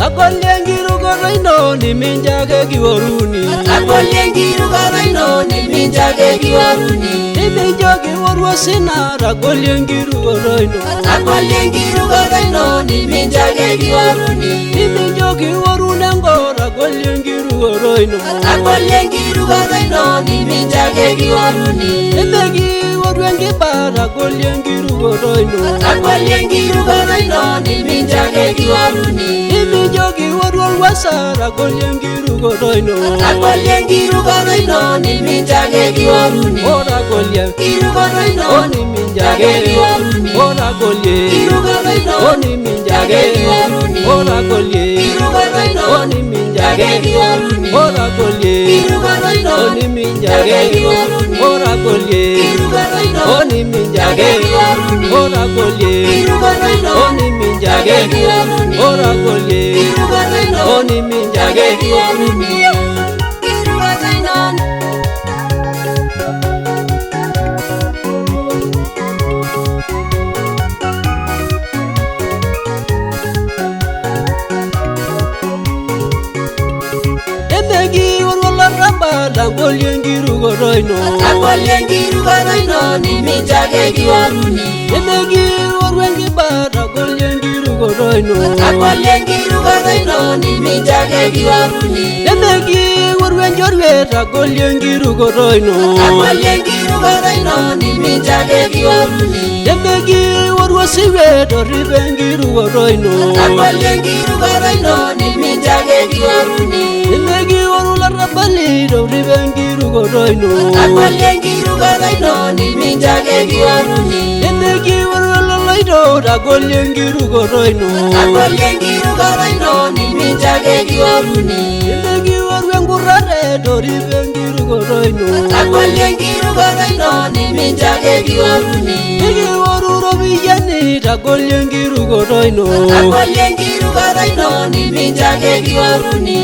Akolyengiru koroino ni minjage kiwaruni. Akolyengiru koroino ni minjage kiwaruni. Niminjage warwasina akolyengiru koroino. Akolyengiru koroino ni minjage kiwaruni. Niminjage warunengo akolyengiru koroino. Akolyengiru koroino ni minjage kiwaruni. Nimegi warwengi bara akolyengiru koroino. Akolyengiru koroino ni minjage kiwaruni. Niminjage warwasara akolyengiru koroino. Akolyengiru koroino ni minjage kiwaruni. Ora Kiru koroino ni minjage kiwaruni. Ora Kiru koroino ni minjage kiwaruni. Ora Kiru koroino ni minjage kiwaruni. Ora Kiru koroino ni minjage kiwaruni. Ora Kiru koroino ni minjage kiwaruni. Ora Kiru koroino ni minjage kiwaruni. Ora Kiru koroino ni minjage kiwaruni. Kiru koroino Emegi warwala ramba akolyengiru koroino. Akolyengiru koroino ni minjage kiwaruni. Emegi warwengi bara akolyengiru koroino. Akolyengiru koroino ni minjage kiwaruni. Emegi warwengi orwet akolyengiru koroino. Akolyengiru koroino ni minjage kiwaruni. Emegi warwasiwet oribengiru koroino. Akolyengiru koroino ni minjage kiwaruni. Emegi warwala rabali oribengiru koroino. Akolyengiru koroino ni minjage kiwaruni. Emegi warwala loito akolyengiru koroino. Akolyengiru koroino ni minjage kiwaruni. Emegi warwengurare oribengiru koroino. Akolyengiru koroino ni minjage kiwaruni. Emegi waruro biyani akolyengiru koroino. Akolyengiru koroino ni minjage kiwaruni.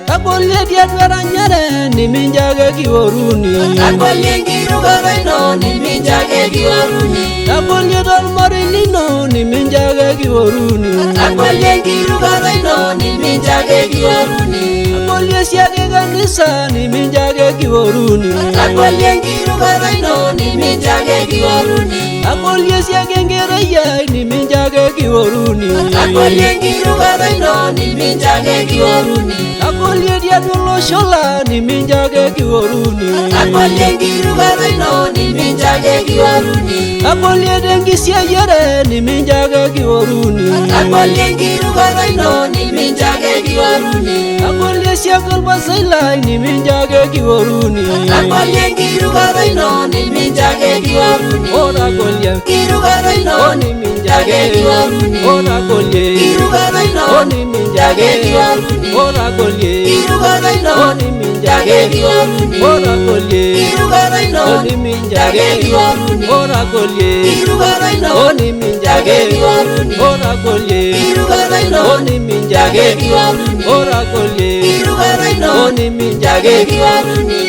Akolyedia dwaranyare ni minjage kiwaruni. Akolyengiru koroino ni minjage kiwaruni. Akolyedol marilino ni minjage kiwaruni. Akolyengiru koroino ni minjage kiwaruni. Akolyesiage kanisa ni minjage kiwaruni. Akolyengiru koroino ni minjage kiwaruni. Akolyesiage ngeraya ni minjage kiwaruni. Akolyengiru koroino ni minjage kiwaruni. Akolyedia doloshola ni minjage kiwaruni. Akolyengiru koroino ni minjage kiwaruni. Akolyedengisiayere ni minjage kiwaruni. Akolyengiru koroino ni minjage kiwaruni. Akolyesiagal basaila ni minjage kiwaruni. Akolyengiru koroino ni minjage kiwaruni. Ora kolye Kiru koroino ni minjage kiwaruni. Ora kolye Kiru koroino ni minjage kiwaruni. Ora kolye Kiru koroino ni minjage kiwaruni. Ora kolye Kiru koroino ni minjage kiwaruni. Ora kolye Kiru koroino ni minjage kiwaruni. Ora kolye Kiru koroino ni minjage kiwaruni. Ora kolye Kiru koroino ni minjage kiwaruni.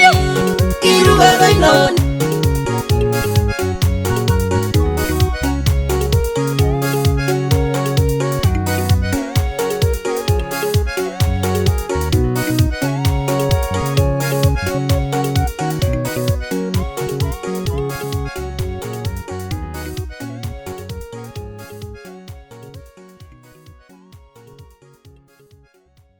Kiru koroino